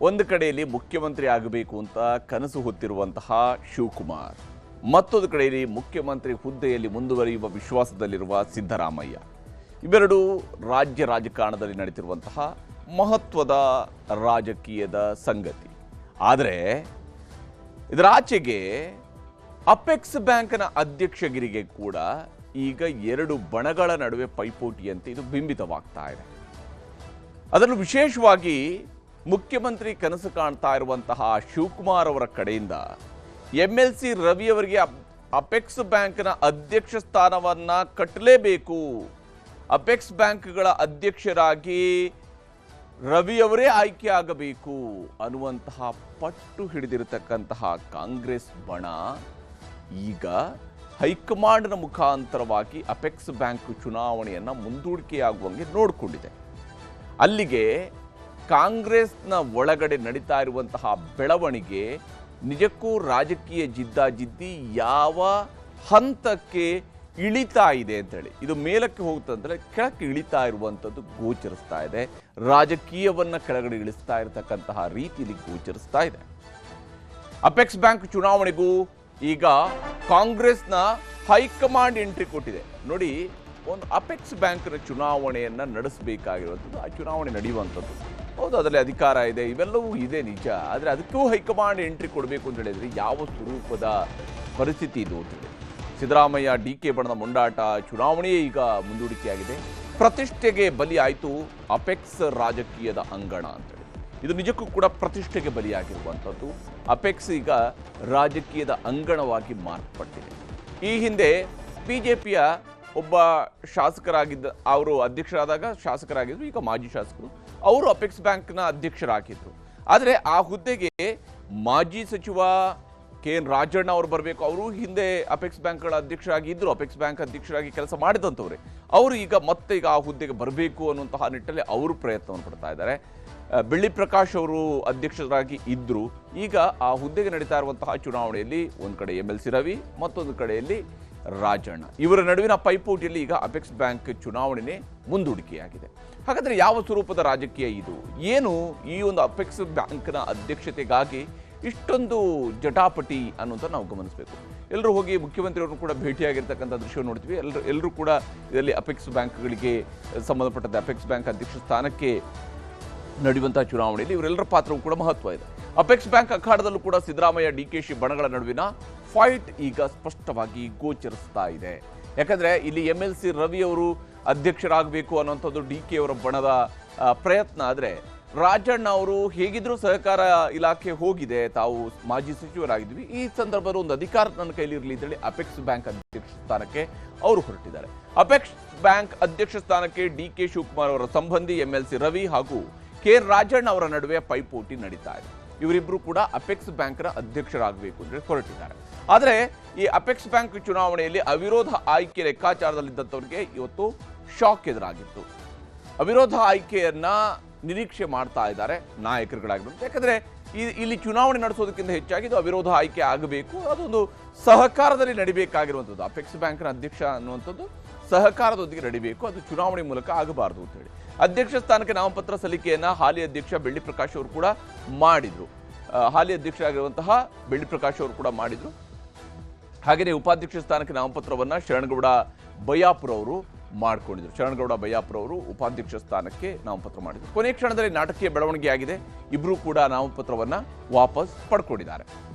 ಒಂದು ಕಡೆಯಲ್ಲಿ ಮುಖ್ಯಮಂತ್ರಿ ಆಗಬೇಕು ಅಂತ ಕನಸು ಹೊತ್ತಿರುವಂತಹ ಶಿವಕುಮಾರ್, ಮತ್ತೊಂದು ಕಡೆಯಲ್ಲಿ ಮುಖ್ಯಮಂತ್ರಿ ಹುದ್ದೆಯಲ್ಲಿ ಮುಂದುವರಿಯುವ ವಿಶ್ವಾಸದಲ್ಲಿರುವ ಸಿದ್ದರಾಮಯ್ಯ. ಇವೆರಡೂ ರಾಜ್ಯ ರಾಜಕಾರಣದಲ್ಲಿ ನಡೀತಿರುವಂತಹ ಮಹತ್ವದ ರಾಜಕೀಯದ ಸಂಗತಿ. ಆದರೆ ಇದರಾಚೆಗೆ ಅಪೆಕ್ಸ್ ಬ್ಯಾಂಕ್ನ ಅಧ್ಯಕ್ಷಗಿರಿಗೆ ಕೂಡ ಈಗ ಎರಡು ಬಣಗಳ ನಡುವೆ ಪೈಪೋಟಿಯಂತೆ ಇದು ಬಿಂಬಿತವಾಗ್ತಾ ಇದೆ. ಅದರಲ್ಲೂ ವಿಶೇಷವಾಗಿ ಮುಖ್ಯಮಂತ್ರಿ ಕನಸು ಕಾಣ್ತಾ ಇರುವಂತಹ ಶಿವಕುಮಾರ್ ಅವರ ಕಡೆಯಿಂದ MLC ರವಿ ಅವರಿಗೆ ಅಪೆಕ್ಸ್ ಬ್ಯಾಂಕ್ನ ಅಧ್ಯಕ್ಷ ಸ್ಥಾನವನ್ನ ಕಟ್ಟಲೇಬೇಕು, ಅಪೆಕ್ಸ್ ಬ್ಯಾಂಕ್ಗಳ ಅಧ್ಯಕ್ಷರಾಗಿ ರವಿ ಅವರೇ ಆಯ್ಕೆ ಆಗಬೇಕು ಅನ್ನುವಂತಹ ಪಟ್ಟು ಹಿಡಿದಿರತಕ್ಕಂತಹ ಕಾಂಗ್ರೆಸ್ ಬಣ ಈಗ ಹೈಕಮಾಂಡ್ನ ಮುಖಾಂತರವಾಗಿ ಅಪೆಕ್ಸ್ ಬ್ಯಾಂಕ್ ಚುನಾವಣೆಯನ್ನ ಮುಂದೂಡಿಕೆಯಾಗುವಂಗೆ ನೋಡಿಕೊಂಡಿದೆ. ಅಲ್ಲಿಗೆ ಕಾಂಗ್ರೆಸ್ನ ಒಳಗಡೆ ನಡೀತಾ ಇರುವಂತಹ ಬೆಳವಣಿಗೆ ನಿಜಕ್ಕೂ ರಾಜಕೀಯ ಜಿದ್ದಾಜಿದ್ದಿ ಯಾವ ಹಂತಕ್ಕೆ ಇಳಿತಾ ಇದೆ ಅಂತೇಳಿ, ಇದು ಮೇಲಕ್ಕೆ ಹೋಗುತ್ತಂದ್ರೆ ಕೆಳಕ್ಕೆ ಇಳಿತಾ ಇರುವಂಥದ್ದು ಗೋಚರಿಸ್ತಾ ಇದೆ. ರಾಜಕೀಯವನ್ನ ಕೆಳಗಡೆ ಇಳಿಸ್ತಾ ಇರತಕ್ಕಂತಹ ರೀತಿಯಲ್ಲಿ ಗೋಚರಿಸ್ತಾ ಇದೆ. ಅಪೆಕ್ಸ್ ಬ್ಯಾಂಕ್ ಚುನಾವಣೆಗೂ ಈಗ ಕಾಂಗ್ರೆಸ್ನ ಹೈಕಮಾಂಡ್ ಎಂಟ್ರಿ ಕೊಟ್ಟಿದೆ. ನೋಡಿ, ಒಂದು ಅಪೆಕ್ಸ್ ಬ್ಯಾಂಕ್ನ ಚುನಾವಣೆಯನ್ನ ನಡೆಸಬೇಕಾಗಿರುವಂಥದ್ದು, ಆ ಚುನಾವಣೆ ನಡೆಯುವಂಥದ್ದು, ಹೌದು ಅದರಲ್ಲಿ ಅಧಿಕಾರ ಇದೆ, ಇವೆಲ್ಲವೂ ಇದೆ ನಿಜ. ಆದರೆ ಅದಕ್ಕೂ ಹೈಕಮಾಂಡ್ ಎಂಟ್ರಿ ಕೊಡಬೇಕು ಅಂತ ಹೇಳಿದ್ರೆ ಯಾವ ಸ್ವರೂಪದ ಪರಿಸ್ಥಿತಿ ಇದು ಅಂತೇಳಿ ಸಿದ್ದರಾಮಯ್ಯ DK ಬಣದ ಮುಂಡಾಟ, ಚುನಾವಣೆಯೇ ಈಗ ಮುಂದೂಡಿಕೆಯಾಗಿದೆ. ಪ್ರತಿಷ್ಠೆಗೆ ಬಲಿ ಆಯಿತು ಅಪೆಕ್ಸ್ ರಾಜಕೀಯದ ಅಂಗಣ ಅಂತೇಳಿ. ಇದು ನಿಜಕ್ಕೂ ಕೂಡ ಪ್ರತಿಷ್ಠೆಗೆ ಬಲಿಯಾಗಿರುವಂಥದ್ದು. ಅಪೆಕ್ಸ್ ಈಗ ರಾಜಕೀಯದ ಅಂಗಣವಾಗಿ ಮಾರ್ಪಟ್ಟಿದೆ. ಈ ಹಿಂದೆ BJPಯ ಒಬ್ಬ ಶಾಸಕರಾಗಿದ್ದ, ಅವರು ಅಧ್ಯಕ್ಷರಾದಾಗ ಶಾಸಕರಾಗಿದ್ದರು, ಈಗ ಮಾಜಿ ಶಾಸಕರು, ಅವರು ಅಪೆಕ್ಸ್ ಬ್ಯಾಂಕ್ನ ಅಧ್ಯಕ್ಷರಾಗಿದ್ದರು. ಆದರೆ ಆ ಹುದ್ದೆಗೆ ಮಾಜಿ ಸಚಿವ KN ರಾಜಣ್ಣ ಅವರು ಬರಬೇಕು. ಅವರು ಹಿಂದೆ ಅಪೆಕ್ಸ್ ಬ್ಯಾಂಕ್ಗಳ ಅಧ್ಯಕ್ಷರಾಗಿದ್ದರು, ಅಪೆಕ್ಸ್ ಬ್ಯಾಂಕ್ ಅಧ್ಯಕ್ಷರಾಗಿ ಕೆಲಸ ಮಾಡಿದಂಥವ್ರೆ. ಅವರು ಈಗ ಮತ್ತೆ ಆ ಹುದ್ದೆಗೆ ಬರಬೇಕು ಅನ್ನುವಂತಹ ನಿಟ್ಟಲ್ಲಿ ಅವರು ಪ್ರಯತ್ನವನ್ನು ಪಡ್ತಾ ಇದ್ದಾರೆ. ಬೆಳ್ಳಿ ಪ್ರಕಾಶ್ ಅವರು ಅಧ್ಯಕ್ಷರಾಗಿ ಇದ್ದರು. ಈಗ ಆ ಹುದ್ದೆಗೆ ನಡೀತಾ ಇರುವಂತಹ ಚುನಾವಣೆಯಲ್ಲಿ ಒಂದು ಕಡೆ MLC ರವಿ, ಮತ್ತೊಂದು ಕಡೆಯಲ್ಲಿ ರಾಜಣ್ಣ, ಇವರ ನಡುವಿನ ಪೈಪೋಟಿಯಲ್ಲಿ ಈಗ ಅಪೆಕ್ಸ್ ಬ್ಯಾಂಕ್ ಚುನಾವಣೆ ಮುಂದೂಡಿಕೆಯಾಗಿದೆ. ಹಾಗಾದರೆ ಯಾವ ಸ್ವರೂಪದ ರಾಜಕೀಯ ಇದು? ಏನು ಈ ಒಂದು ಅಪೆಕ್ಸ್ ಬ್ಯಾಂಕ್ನ ಅಧ್ಯಕ್ಷತೆಗಾಗಿ ಇಷ್ಟೊಂದು ಜಟಾಪಟಿ ಅನ್ನೋಂಥ ನಾವು ಗಮನಿಸಬೇಕು. ಎಲ್ಲರೂ ಹೋಗಿ ಮುಖ್ಯಮಂತ್ರಿಯವ್ರನ್ನು ಕೂಡ ಭೇಟಿಯಾಗಿರ್ತಕ್ಕಂಥ ದೃಶ್ಯವನ್ನು ನೋಡ್ತೀವಿ. ಎಲ್ಲರೂ ಕೂಡ ಇದರಲ್ಲಿ ಅಪೆಕ್ಸ್ ಬ್ಯಾಂಕ್ಗಳಿಗೆ ಸಂಬಂಧಪಟ್ಟಂತೆ ಅಪೆಕ್ಸ್ ಬ್ಯಾಂಕ್ ಅಧ್ಯಕ್ಷ ಸ್ಥಾನಕ್ಕೆ ನಡೆಯುವಂತಹ ಚುನಾವಣೆಯಲ್ಲಿ ಇವರೆಲ್ಲರ ಪಾತ್ರವೂ ಕೂಡ ಮಹತ್ವ ಇದೆ. ಅಪೆಕ್ಸ್ ಬ್ಯಾಂಕ್ ಅಖಾಡದಲ್ಲೂ ಕೂಡ ಸಿದ್ದರಾಮಯ್ಯ DKಶಿ ಬಣಗಳ ನಡುವಿನ ಫೈಟ್ ಈಗ ಸ್ಪಷ್ಟವಾಗಿ ಗೋಚರಿಸ್ತಾ ಇದೆ. ಯಾಕಂದ್ರೆ ಇಲ್ಲಿ MLC ರವಿ ಅವರು ಅಧ್ಯಕ್ಷರಾಗಬೇಕು ಅನ್ನುವಂಥದ್ದು DK ಅವರ ಬಣದ ಪ್ರಯತ್ನ. ಆದರೆ ರಾಜಣ್ಣ ಅವರು ಹೇಗಿದ್ರು ಸಹಕಾರ ಇಲಾಖೆ ಹೋಗಿದೆ, ತಾವು ಮಾಜಿ ಸಚಿವರಾಗಿದ್ವಿ, ಈ ಸಂದರ್ಭದಲ್ಲಿ ಒಂದು ಅಧಿಕಾರ ನನ್ನ ಕೈಲಿ ಇರಲಿ ಅಂತೇಳಿ ಅಪೆಕ್ಸ್ ಬ್ಯಾಂಕ್ ಅಧ್ಯಕ್ಷ ಸ್ಥಾನಕ್ಕೆ ಅವರು ಹೊರಟಿದ್ದಾರೆ. ಅಪೆಕ್ಸ್ ಬ್ಯಾಂಕ್ ಅಧ್ಯಕ್ಷ ಸ್ಥಾನಕ್ಕೆ DK ಶಿವಕುಮಾರ್ ಅವರ ಸಂಬಂಧಿ MLC ರವಿ ಹಾಗೂ KN ರಾಜಣ್ಣ ಅವರ ನಡುವೆ ಪೈಪೋಟಿ ನಡೀತಾ ಇದೆ. ಇವರಿಬ್ಬರು ಕೂಡ ಅಪೆಕ್ಸ್ ಬ್ಯಾಂಕ್ನ ಅಧ್ಯಕ್ಷರಾಗಬೇಕು ಅಂತ ಹೊರಟಿದ್ದಾರೆ. ಆದರೆ ಈ ಅಪೆಕ್ಸ್ ಬ್ಯಾಂಕ್ ಚುನಾವಣೆಯಲ್ಲಿ ಅವಿರೋಧ ಆಯ್ಕೆ ಲೆಕ್ಕಾಚಾರದಲ್ಲಿದ್ದಂಥವ್ರಿಗೆ ಇವತ್ತು ಶಾಕ್ ಎದುರಾಗಿತ್ತು. ಅವಿರೋಧ ಆಯ್ಕೆಯನ್ನ ನಿರೀಕ್ಷೆ ಮಾಡ್ತಾ ಇದ್ದಾರೆ ನಾಯಕರುಗಳಾಗಿರುವಂತೆ. ಯಾಕಂದ್ರೆ ಇಲ್ಲಿ ಚುನಾವಣೆ ನಡೆಸೋದಕ್ಕಿಂತ ಹೆಚ್ಚಾಗಿ ಇದು ಅವಿರೋಧ ಆಯ್ಕೆ ಆಗಬೇಕು, ಅದೊಂದು ಸಹಕಾರದಲ್ಲಿ ನಡಿಬೇಕಾಗಿರುವಂಥದ್ದು. ಅಪೆಕ್ಸ್ ಬ್ಯಾಂಕ್ನ ಅಧ್ಯಕ್ಷ ಅನ್ನುವಂಥದ್ದು ಸಹಕಾರದೊಂದಿಗೆ ನಡಿಬೇಕು, ಅದು ಚುನಾವಣೆ ಮೂಲಕ ಆಗಬಾರದು ಅಂತ ಹೇಳಿ ಅಧ್ಯಕ್ಷ ಸ್ಥಾನಕ್ಕೆ ನಾಮಪತ್ರ ಸಲ್ಲಿಕೆಯನ್ನ ಹಾಲಿ ಅಧ್ಯಕ್ಷ ಬೆಳ್ಳಿ ಪ್ರಕಾಶ್ ಅವರು ಕೂಡ ಮಾಡಿದ್ರು. ಹಾಲಿ ಅಧ್ಯಕ್ಷರಾಗಿರುವಂತಹ ಬೆಳ್ಳಿ ಪ್ರಕಾಶ್ ಅವರು ಕೂಡ ಮಾಡಿದ್ರು. ಹಾಗೆಯೇ ಉಪಾಧ್ಯಕ್ಷ ಸ್ಥಾನಕ್ಕೆ ನಾಮಪತ್ರವನ್ನ ಶರಣಗೌಡ ಬಯ್ಯಾಪುರ ಅವರು ಮಾಡಿಕೊಂಡಿದ್ರು. ಶರಣಗೌಡ ಬಯ್ಯಾಪುರ ಅವರು ಉಪಾಧ್ಯಕ್ಷ ಸ್ಥಾನಕ್ಕೆ ನಾಮಪತ್ರ ಮಾಡಿದ್ರು. ಕೊನೆ ಕ್ಷಣದಲ್ಲಿ ನಾಟಕೀಯ ಬೆಳವಣಿಗೆ ಆಗಿದೆ. ಇಬ್ಬರು ಕೂಡ ನಾಮಪತ್ರವನ್ನ ವಾಪಸ್ ಪಡ್ಕೊಂಡಿದ್ದಾರೆ.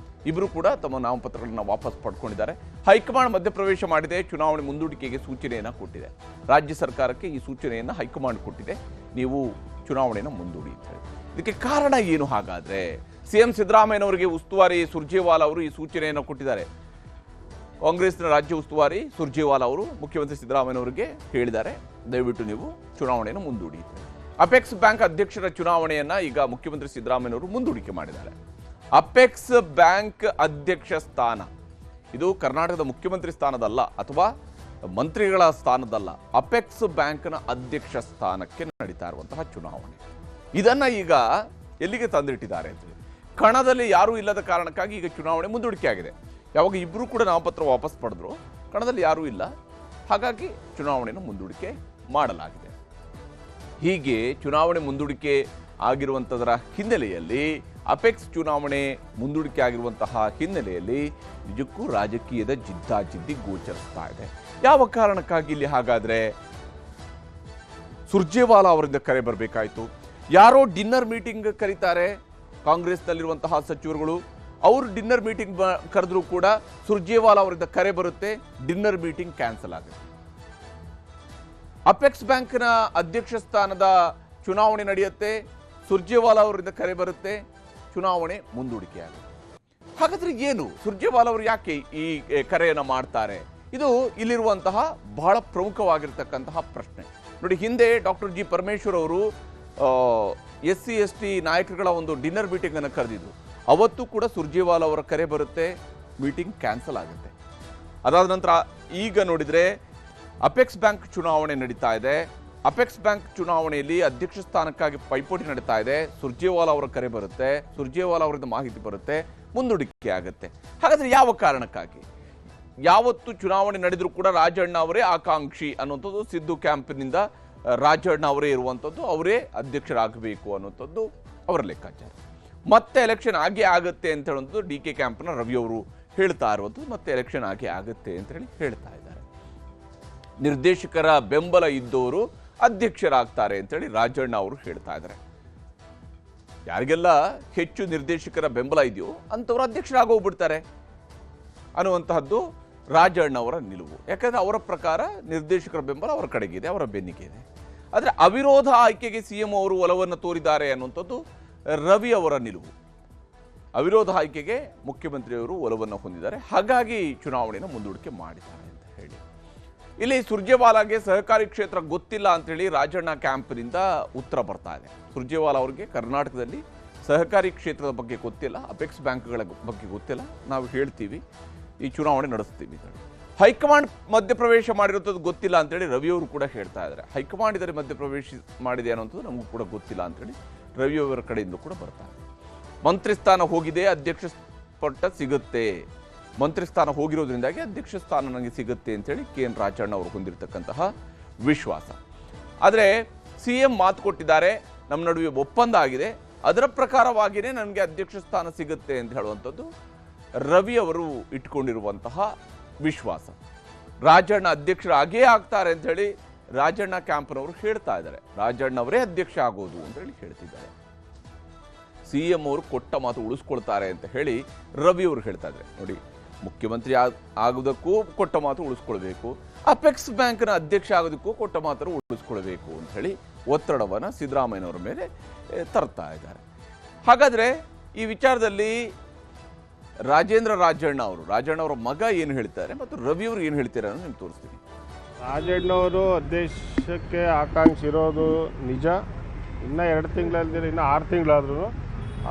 ಇಬ್ಬರು ಕೂಡ ತಮ್ಮ ನಾಮಪತ್ರಗಳನ್ನ ವಾಪಸ್ ಪಡ್ಕೊಂಡಿದ್ದಾರೆ. ಹೈಕಮಾಂಡ್ ಮಧ್ಯಪ್ರವೇಶ ಮಾಡಿದೆ, ಚುನಾವಣೆ ಮುಂದೂಡಿಕೆಗೆ ಸೂಚನೆಯನ್ನ ಕೊಟ್ಟಿದೆ. ರಾಜ್ಯ ಸರ್ಕಾರಕ್ಕೆ ಈ ಸೂಚನೆಯನ್ನ ಹೈಕಮಾಂಡ್ ಕೊಟ್ಟಿದೆ, ನೀವು ಚುನಾವಣೆಯನ್ನು ಮುಂದೂಡಿ ಅಂತ ಹೇಳಿ. ಇದಕ್ಕೆ ಕಾರಣ ಏನು ಹಾಗಾದ್ರೆ? CM ಸಿದ್ದರಾಮಯ್ಯನವರಿಗೆ ಉಸ್ತುವಾರಿ ಸುರ್ಜೇವಾಲಾ ಅವರು ಈ ಸೂಚನೆಯನ್ನು ಕೊಟ್ಟಿದ್ದಾರೆ. ಕಾಂಗ್ರೆಸ್ನ ರಾಜ್ಯ ಉಸ್ತುವಾರಿ ಸುರ್ಜೇವಾಲಾ ಅವರು ಮುಖ್ಯಮಂತ್ರಿ ಸಿದ್ದರಾಮಯ್ಯನವರಿಗೆ ಹೇಳಿದ್ದಾರೆ, ದಯವಿಟ್ಟು ನೀವು ಚುನಾವಣೆಯನ್ನು ಮುಂದೂಡಿ. ಅಪೆಕ್ಸ್ ಬ್ಯಾಂಕ್ ಅಧ್ಯಕ್ಷರ ಚುನಾವಣೆಯನ್ನ ಈಗ ಮುಖ್ಯಮಂತ್ರಿ ಸಿದ್ದರಾಮಯ್ಯನವರು ಮುಂದೂಡಿಕೆ ಮಾಡಿದ್ದಾರೆ. ಅಪೆಕ್ಸ್ ಬ್ಯಾಂಕ್ ಅಧ್ಯಕ್ಷ ಸ್ಥಾನ ಇದು ಕರ್ನಾಟಕದ ಮುಖ್ಯಮಂತ್ರಿ ಸ್ಥಾನದಲ್ಲ ಅಥವಾ ಮಂತ್ರಿಗಳ ಸ್ಥಾನದಲ್ಲ, ಅಪೆಕ್ಸ್ ಬ್ಯಾಂಕ್ನ ಅಧ್ಯಕ್ಷ ಸ್ಥಾನಕ್ಕೆ ನಡೀತಾ ಇರುವಂತಹ ಚುನಾವಣೆ. ಇದನ್ನ ಈಗ ಎಲ್ಲಿಗೆ ತಂದಿಟ್ಟಿದ್ದಾರೆ ಅಂತ ಕಣದಲ್ಲಿ ಯಾರೂ ಇಲ್ಲದ ಕಾರಣಕ್ಕಾಗಿ ಈಗ ಚುನಾವಣೆ ಮುಂದೂಡಿಕೆ ಆಗಿದೆ. ಯಾವಾಗ ಇಬ್ಬರು ಕೂಡ ನಾಮಪತ್ರ ವಾಪಸ್ ಪಡೆದ್ರು, ಕಣದಲ್ಲಿ ಯಾರೂ ಇಲ್ಲ, ಹಾಗಾಗಿ ಚುನಾವಣೆಯನ್ನು ಮುಂದೂಡಿಕೆ ಮಾಡಲಾಗಿದೆ. ಹೀಗೆ ಚುನಾವಣೆ ಮುಂದೂಡಿಕೆ ಆಗಿರುವಂಥದ್ದರ ಹಿನ್ನೆಲೆಯಲ್ಲಿ, ಅಪೆಕ್ಸ್ ಚುನಾವಣೆ ಮುಂದೂಡಿಕೆ ಆಗಿರುವಂತಹ ಹಿನ್ನೆಲೆಯಲ್ಲಿ ನಿಜಕ್ಕೂ ರಾಜಕೀಯದ ಜಿದ್ದಾಜಿದ್ದಿ ಗೋಚರಿಸ್ತಾ ಇದೆ. ಯಾವ ಕಾರಣಕ್ಕಾಗಿ ಇಲ್ಲಿ ಹಾಗಾದರೆ ಸುರ್ಜೇವಾಲಾ ಅವರಿಂದ ಕರೆ ಬರಬೇಕಾಯಿತು? ಯಾರೋ ಡಿನ್ನರ್ ಮೀಟಿಂಗ್ ಕರೀತಾರೆ ಕಾಂಗ್ರೆಸ್ನಲ್ಲಿರುವಂತಹ ಸಚಿವರುಗಳು, ಅವರು ಡಿನ್ನರ್ ಮೀಟಿಂಗ್ ಕರೆದ್ರೂ ಕೂಡ ಸುರ್ಜೇವಾಲಾ ಅವರಿಂದ ಕರೆ ಬರುತ್ತೆ, ಡಿನ್ನರ್ ಮೀಟಿಂಗ್ ಕ್ಯಾನ್ಸಲ್ ಆಗುತ್ತೆ. ಅಪೆಕ್ಸ್ ಬ್ಯಾಂಕ್ನ ಅಧ್ಯಕ್ಷ ಸ್ಥಾನದ ಚುನಾವಣೆ ನಡೆಯುತ್ತೆ, ಸುರ್ಜೇವಾಲಾ ಅವರಿಂದ ಕರೆ ಬರುತ್ತೆ, ಚುನಾವಣೆ ಮುಂದೂಡಿಕೆ ಆಗುತ್ತೆ. ಹಾಗಾದ್ರೆ ಏನು ಸುರ್ಜೇವಾಲಾ ಅವರು ಯಾಕೆ ಈ ಕರೆಯನ್ನು ಮಾಡ್ತಾರೆ? ಇದು ಇಲ್ಲಿರುವಂತಹ ಬಹಳ ಪ್ರಮುಖವಾಗಿರ್ತಕ್ಕಂತಹ ಪ್ರಶ್ನೆ. ನೋಡಿ, ಹಿಂದೆ ಡಾಕ್ಟರ್ ಜಿ ಪರಮೇಶ್ವರ್ ಅವರು SC/ST ನಾಯಕರುಗಳ ಒಂದು ಡಿನ್ನರ್ ಮೀಟಿಂಗ್ ಅನ್ನು ಕರೆದಿದ್ರು. ಅವತ್ತು ಕೂಡ ಸುರ್ಜೇವಾಲಾ ಅವರ ಕರೆ ಬರುತ್ತೆ, ಮೀಟಿಂಗ್ ಕ್ಯಾನ್ಸಲ್ ಆಗುತ್ತೆ. ಅದಾದ ನಂತರ ಈಗ ನೋಡಿದ್ರೆ ಅಪೆಕ್ಸ್ ಬ್ಯಾಂಕ್ ಚುನಾವಣೆ ನಡೀತಾ ಇದೆ. ಅಪೆಕ್ಸ್ ಬ್ಯಾಂಕ್ ಚುನಾವಣೆಯಲ್ಲಿ ಅಧ್ಯಕ್ಷ ಸ್ಥಾನಕ್ಕಾಗಿ ಪೈಪೋಟಿ ನಡೀತಾ ಇದೆ. ಸುರ್ಜೇವಾಲಾ ಅವರ ಕರೆ ಬರುತ್ತೆ, ಸುರ್ಜೇವಾಲಾ ಅವರಿಂದ ಮಾಹಿತಿ ಬರುತ್ತೆ, ಮುಂದೂಡಿಕೆ ಆಗುತ್ತೆ. ಹಾಗಾದ್ರೆ ಯಾವ ಕಾರಣಕ್ಕಾಗಿ? ಯಾವತ್ತು ಚುನಾವಣೆ ನಡೆದರೂ ಕೂಡ ರಾಜಣ್ಣ ಅವರೇ ಆಕಾಂಕ್ಷಿ ಅನ್ನುವಂಥದ್ದು, ಸಿದ್ದು ಕ್ಯಾಂಪಿನಿಂದ ರಾಜಣ್ಣ ಅವರೇ ಇರುವಂಥದ್ದು, ಅವರೇ ಅಧ್ಯಕ್ಷರಾಗಬೇಕು ಅನ್ನುವಂಥದ್ದು ಅವರ ಲೆಕ್ಕಾಚಾರ. ಮತ್ತೆ ಎಲೆಕ್ಷನ್ ಆಗೇ ಆಗುತ್ತೆ ಅಂತ ಹೇಳುವಂಥದ್ದು DK ಕ್ಯಾಂಪ್ನ ರವಿ ಅವರು ಹೇಳ್ತಾ ಇರುವಂಥದ್ದು, ಮತ್ತೆ ಎಲೆಕ್ಷನ್ ಆಗೇ ಆಗುತ್ತೆ ಅಂತ ಹೇಳಿ ಹೇಳ್ತಾ ಇದ್ದಾರೆ. ನಿರ್ದೇಶಕರ ಬೆಂಬಲ ಇದ್ದವರು ಅಧ್ಯಕ್ಷರಾಗ್ತಾರೆ ಅಂತೇಳಿ ರಾಜಣ್ಣ ಅವರು ಹೇಳ್ತಾ ಇದ್ದಾರೆ. ಯಾರಿಗೆಲ್ಲ ಹೆಚ್ಚು ನಿರ್ದೇಶಕರ ಬೆಂಬಲ ಇದೆಯೋ ಅಂಥವ್ರು ಅಧ್ಯಕ್ಷರಾಗೋಗ್ಬಿಡ್ತಾರೆ ಅನ್ನುವಂತಹದ್ದು ರಾಜಣ್ಣ ಅವರ ನಿಲುವು. ಯಾಕಂದ್ರೆ ಅವರ ಪ್ರಕಾರ ನಿರ್ದೇಶಕರ ಬೆಂಬಲ ಅವರ ಕಡೆಗಿದೆ, ಅವರ ಬೆನ್ನಿಗೆ ಇದೆ. ಆದರೆ ಅವಿರೋಧ ಆಯ್ಕೆಗೆ CM ಅವರು ಒಲವನ್ನು ತೋರಿದ್ದಾರೆ ಅನ್ನುವಂಥದ್ದು ರವಿ ಅವರ ನಿಲುವು. ಅವಿರೋಧ ಆಯ್ಕೆಗೆ ಮುಖ್ಯಮಂತ್ರಿಯವರು ಒಲವನ್ನು ಹೊಂದಿದ್ದಾರೆ, ಹಾಗಾಗಿ ಚುನಾವಣೆಯನ್ನು ಮುಂದೂಡಿಕೆ ಮಾಡಿದ್ದಾರೆ ಅಂತ ಹೇಳಿ. ಇಲ್ಲಿ ಸುರ್ಜೇವಾಲಾಗೆ ಸಹಕಾರಿ ಕ್ಷೇತ್ರ ಗೊತ್ತಿಲ್ಲ ಅಂತೇಳಿ ರಾಜಣ್ಣ ಕ್ಯಾಂಪ್ನಿಂದ ಉತ್ತರ ಬರ್ತಾ ಇದೆ. ಸುರ್ಜೇವಾಲಾ ಅವರಿಗೆ ಕರ್ನಾಟಕದಲ್ಲಿ ಸಹಕಾರಿ ಕ್ಷೇತ್ರದ ಬಗ್ಗೆ ಗೊತ್ತಿಲ್ಲ, ಅಪೆಕ್ಸ್ ಬ್ಯಾಂಕ್ಗಳ ಬಗ್ಗೆ ಗೊತ್ತಿಲ್ಲ, ನಾವು ಹೇಳ್ತೀವಿ ಈ ಚುನಾವಣೆ ನಡೆಸ್ತೀವಿ. ಹೈಕಮಾಂಡ್ ಮಧ್ಯಪ್ರವೇಶ ಮಾಡಿರೋದು ಗೊತ್ತಿಲ್ಲ ಅಂತೇಳಿ ರವಿಯವರು ಕೂಡ ಹೇಳ್ತಾ ಇದ್ದಾರೆ. ಹೈಕಮಾಂಡ್ ಇದರ ಮಧ್ಯಪ್ರವೇಶ ಮಾಡಿದೆ ಅನ್ನೋಂಥದ್ದು ನಮಗೂ ಕೂಡ ಗೊತ್ತಿಲ್ಲ ಅಂತೇಳಿ ರವಿಯವರ ಕಡೆಯಿಂದ ಕೂಡ ಬರ್ತಾರೆ. ಮಂತ್ರಿ ಸ್ಥಾನ ಹೋಗಿದೆ, ಅಧ್ಯಕ್ಷ ಪಟ್ಟ ಸಿಗುತ್ತೆ, ಮಂತ್ರಿ ಸ್ಥಾನ ಹೋಗಿರೋದ್ರಿಂದಾಗಿ ಅಧ್ಯಕ್ಷ ಸ್ಥಾನ ನನಗೆ ಸಿಗುತ್ತೆ ಅಂತೇಳಿ KN ರಾಜಣ್ಣ ಅವರು ಹೊಂದಿರತಕ್ಕಂತಹ ವಿಶ್ವಾಸ. ಆದರೆ CM ಮಾತು ಕೊಟ್ಟಿದ್ದಾರೆ, ನಮ್ಮ ನಡುವೆ ಒಪ್ಪಂದ ಆಗಿದೆ, ಅದರ ಪ್ರಕಾರವಾಗಿಯೇ ನನಗೆ ಅಧ್ಯಕ್ಷ ಸ್ಥಾನ ಸಿಗುತ್ತೆ ಅಂತ ಹೇಳುವಂಥದ್ದು ರವಿ ಅವರು ಇಟ್ಕೊಂಡಿರುವಂತಹ ವಿಶ್ವಾಸ. ರಾಜಣ್ಣ ಅಧ್ಯಕ್ಷರಾಗೇ ಆಗ್ತಾರೆ ಅಂತ ಹೇಳಿ ರಾಜಣ್ಣ ಕ್ಯಾಂಪ್ನವರು ಹೇಳ್ತಾ ಇದ್ದಾರೆ. ರಾಜಣ್ಣ ಅವರೇ ಅಧ್ಯಕ್ಷ ಆಗೋದು ಅಂತ ಹೇಳಿ ಹೇಳ್ತಿದ್ದಾರೆ. CM ಅವರು ಕೊಟ್ಟ ಮಾತು ಉಳಿಸ್ಕೊಳ್ತಾರೆ ಅಂತ ಹೇಳಿ ರವಿ ಅವರು ಹೇಳ್ತಾ ಇದ್ದಾರೆ. ನೋಡಿ, ಮುಖ್ಯಮಂತ್ರಿ ಆಗೋದಕ್ಕೂ ಕೊಟ್ಟ ಮಾತು ಉಳಿಸ್ಕೊಳ್ಬೇಕು, ಅಪೆಕ್ಸ್ ಬ್ಯಾಂಕ್ನ ಅಧ್ಯಕ್ಷ ಆಗೋದಕ್ಕೂ ಕೊಟ್ಟ ಮಾತು ಉಳಿಸ್ಕೊಳ್ಬೇಕು ಅಂತ ಹೇಳಿ ಒತ್ತಡವನ್ನು ಸಿದ್ದರಾಮಯ್ಯನವರ ಮೇಲೆ ತರ್ತಾ ಇದ್ದಾರೆ. ಹಾಗಾದರೆ ಈ ವಿಚಾರದಲ್ಲಿ ರಾಜಣ್ಣ ಅವರ ಮಗ ಏನು ಹೇಳ್ತಾರೆ ಮತ್ತು ರವಿ ಅವರು ಏನು ಹೇಳ್ತಾರೆ ಅನ್ನೋದು ನಿಮ್ಗೆ ತೋರಿಸ್ತೀನಿ. ರಾಜಣ್ಣ ಅವರು ಅಧ್ಯಕ್ಷಕ್ಕೆ ಆಕಾಂಕ್ಷಿ ಇರೋದು ನಿಜ. ಇನ್ನು 2 ತಿಂಗಳಲ್ದಿರ ಇನ್ನು 6 ತಿಂಗಳಾದ್ರೂ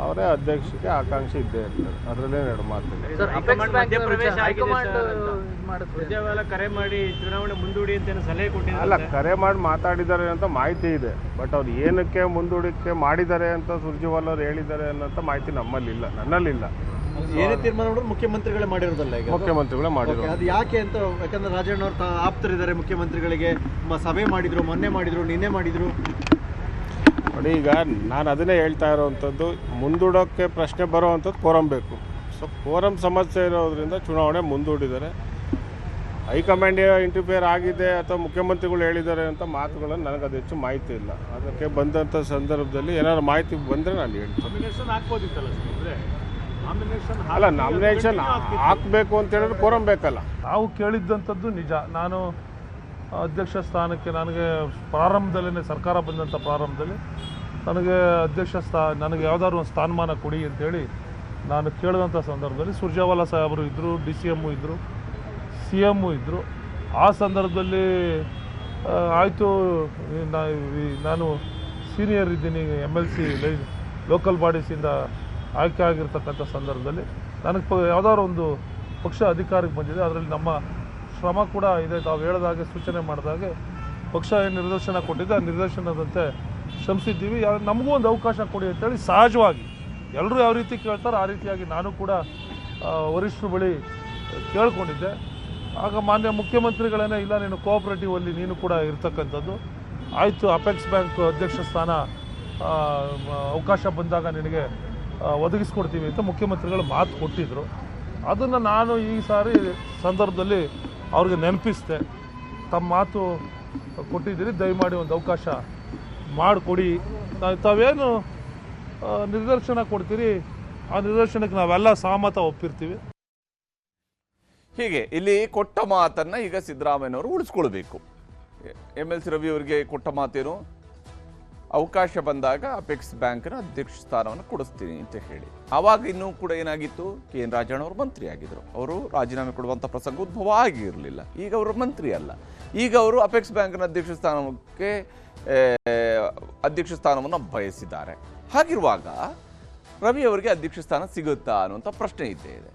ಅವರೇ ಅಧ್ಯಕ್ಷಕ್ಕೆ ಆಕಾಂಕ್ಷಿ ಇದ್ದೇ ಇರ್ತಾರೆ, ಅದರಲ್ಲೇ 2 ಮಾತಿಲ್ಲ. ಕರೆ ಮಾಡಿ ಚುನಾವಣೆ ಮುಂದೂಡಿ ಅಂತ ಸಲಹೆ ಕೊಟ್ಟಿದ್ದಾರೆ. ಅಲ್ಲ, ಕರೆ ಮಾಡಿ ಮಾತಾಡಿದ್ದಾರೆ ಅಂತ ಮಾಹಿತಿ ಇದೆ, ಬಟ್ ಅವ್ರು ಏನಕ್ಕೆ ಮುಂದೂಡಿಕೆ ಮಾಡಿದ್ದಾರೆ ಅಂತ ಸುರ್ಜೇವಾಲಾ ಅವರು ಹೇಳಿದ್ದಾರೆ ಅನ್ನೋಂಥ ಮಾಹಿತಿ ನಮ್ಮಲ್ಲಿಲ್ಲ, ನನ್ನಲ್ಲಿಲ್ಲ. ಏನೇ ತೀರ್ಮಾನ ಮಾಡಿದ್ರು ಮುಖ್ಯಮಂತ್ರಿಗಳೇ ಮಾಡಿರೋದಲ್ಲ, ಈಗ ಮುಖ್ಯಮಂತ್ರಿಗಳೇ ಮಾಡಿರೋದು. ಅದು ಯಾಕೆ ಅಂತ, ಯಾಕಂದ್ರೆ ರಾಜಣ್ಣ ಅವ್ರು ಆಪ್ತರಿದ್ದಾರೆ ಮುಖ್ಯಮಂತ್ರಿಗಳಿಗೆ, ಸಭೆ ಮಾಡಿದ್ರು, ಮೊನ್ನೆ ಮಾಡಿದ್ರು, ನಿನ್ನೆ ಮಾಡಿದ್ರು. ನೋಡಿ, ಈಗ ನಾನು ಅದನ್ನೇ ಹೇಳ್ತಾ ಇರೋವಂಥದ್ದು, ಮುಂದೂಡೋಕ್ಕೆ ಪ್ರಶ್ನೆ ಬರೋವಂಥದ್ದು ಕೋರಂ ಬೇಕು. ಸೊ ಕೋರಂ ಸಮಸ್ಯೆ ಇರೋದ್ರಿಂದ ಚುನಾವಣೆ ಮುಂದೂಡಿದ್ದಾರೆ. ಹೈಕಮಾಂಡ್ ಇಂಟರ್ಫಿಯರ್ ಆಗಿದೆ ಅಥವಾ ಮುಖ್ಯಮಂತ್ರಿಗಳು ಹೇಳಿದ್ದಾರೆ ಅಂತ ಮಾತುಗಳನ್ನು ನನಗೆ ಅದು ಹೆಚ್ಚು ಮಾಹಿತಿ ಇಲ್ಲ. ಅದಕ್ಕೆ ಬಂದಂಥ ಸಂದರ್ಭದಲ್ಲಿ ಏನಾದ್ರು ಮಾಹಿತಿ ಬಂದರೆ ನಾನು ಹೇಳ್ತೀನಿ. ಅಲ್ಲ, ನಾಮಿನೇಷನ್ ಹಾಕಬೇಕು ಅಂತ ಹೇಳಿದ್ರೆ ಕೋರಂ ಬೇಕಲ್ಲ. ನಾವು ಕೇಳಿದ್ದಂಥದ್ದು ನಿಜ. ನಾನು ಅಧ್ಯಕ್ಷ ಸ್ಥಾನಕ್ಕೆ ನನಗೆ ಪ್ರಾರಂಭದಲ್ಲೇ ಸರ್ಕಾರ ಬಂದಂಥ ಪ್ರಾರಂಭದಲ್ಲಿ ನನಗೆ ಅಧ್ಯಕ್ಷ ನನಗೆ ಯಾವುದಾದ್ರು ಒಂದು ಸ್ಥಾನಮಾನ ಕೊಡಿ ಅಂತೇಳಿ ನಾನು ಕೇಳಿದಂಥ ಸಂದರ್ಭದಲ್ಲಿ ಸುರ್ಜೇವಾಲಾ ಸಾಹೇಬರು ಇದ್ದರು, DCM ಇದ್ದರು, CM ಇದ್ದರು. ಆ ಸಂದರ್ಭದಲ್ಲಿ ಆಯಿತು, ನಾನು ಸೀನಿಯರ್ ಇದ್ದೀನಿ, MLC ಲೋಕಲ್ ಬಾಡೀಸಿಂದ ಆಯ್ಕೆ ಆಗಿರ್ತಕ್ಕಂಥ ಸಂದರ್ಭದಲ್ಲಿ ನನಗೆ ಯಾವುದಾದ್ರು ಒಂದು ಪಕ್ಷ ಅಧಿಕಾರಕ್ಕೆ ಬಂದಿದೆ, ಅದರಲ್ಲಿ ನಮ್ಮ ಶ್ರಮ ಕೂಡ ಇದೆ. ತಾವು ಹೇಳಿದಾಗೆ ಸೂಚನೆ ಮಾಡಿದಾಗೆ ಪಕ್ಷ ಏನು ನಿರ್ದೇಶನ ಕೊಟ್ಟಿದೆ ಆ ನಿರ್ದೇಶನದಂತೆ ಶ್ರಮಿಸಿದ್ದೀವಿ, ನಮಗೂ ಒಂದು ಅವಕಾಶ ಕೊಡಿ ಅಂತೇಳಿ ಸಹಜವಾಗಿ ಎಲ್ಲರೂ ಯಾವ ರೀತಿ ಕೇಳ್ತಾರೋ ಆ ರೀತಿಯಾಗಿ ನಾನು ಕೂಡ ವರಿಷ್ಠರ ಬಳಿ ಕೇಳ್ಕೊಂಡಿದ್ದೆ. ಆಗ ಮಾನ್ಯ ಮುಖ್ಯಮಂತ್ರಿಗಳೇನೇ, ಇಲ್ಲ ನೀನು ಕೋಆಪರೇಟಿವಲ್ಲಿ ನೀನು ಕೂಡ ಇರ್ತಕ್ಕಂಥದ್ದು, ಆಯಿತು ಅಪೆಕ್ಸ್ ಬ್ಯಾಂಕ್ ಅಧ್ಯಕ್ಷ ಸ್ಥಾನ ಅವಕಾಶ ಬಂದಾಗ ನಿನಗೆ ಒದಗಿಸ್ಕೊಡ್ತೀವಿ ಅಂತ ಮುಖ್ಯಮಂತ್ರಿಗಳು ಮಾತು ಕೊಟ್ಟಿದ್ದರು. ಅದನ್ನು ನಾನು ಈ ಸಾರಿ ಸಂದರ್ಭದಲ್ಲಿ ಅವ್ರಿಗೆ ನೆನಪಿಸಿದೆ. ತಮ್ಮ ಮಾತು ಕೊಟ್ಟಿದ್ದೀರಿ, ದಯಮಾಡಿ ಒಂದು ಅವಕಾಶ ಮಾಡಿಕೊಡಿ, ತಾವೇನು ನಿರ್ದೇಶನ ಕೊಡ್ತೀರಿ ಆ ನಿರ್ದೇಶನಕ್ಕೆ ನಾವೆಲ್ಲ ಸಹಮತ ಒಪ್ಪಿರ್ತೀವಿ. ಹೀಗೆ ಇಲ್ಲಿ ಕೊಟ್ಟ ಮಾತನ್ನ ಈಗ ಸಿದ್ದರಾಮಯ್ಯನವರು ಉಳಿಸ್ಕೊಳ್ಬೇಕು. MLC ರವಿ ಅವರಿಗೆ ಕೊಟ್ಟ ಮಾತೇನು, ಅವಕಾಶ ಬಂದಾಗ ಅಪೆಕ್ಸ್ ಬ್ಯಾಂಕ್ನ ಅಧ್ಯಕ್ಷ ಸ್ಥಾನವನ್ನು ಕೊಡಿಸ್ತೀನಿ ಅಂತ ಹೇಳಿ. ಆವಾಗ ಇನ್ನೂ ಕೂಡ ಏನಾಗಿತ್ತು, KN ರಾಜಣ್ಣ ಅವರು ಮಂತ್ರಿ ಆಗಿದ್ರು. ಅವರು ರಾಜೀನಾಮೆ ಕೊಡುವಂಥ ಪ್ರಸಂಗ ಉದ್ಭವ ಆಗಿರಲಿಲ್ಲ. ಈಗ ಅವರು ಮಂತ್ರಿ ಅಲ್ಲ, ಈಗ ಅವರು ಅಪೆಕ್ಸ್ ಬ್ಯಾಂಕ್ನ ಅಧ್ಯಕ್ಷ ಸ್ಥಾನವನ್ನು ಬಯಸಿದ್ದಾರೆ. ಹಾಗಿರುವಾಗ ರವಿ ಅವರಿಗೆ ಅಧ್ಯಕ್ಷ ಸ್ಥಾನ ಸಿಗುತ್ತಾ ಅನ್ನುವಂಥ ಪ್ರಶ್ನೆ ಇದ್ದೇ ಇದೆ.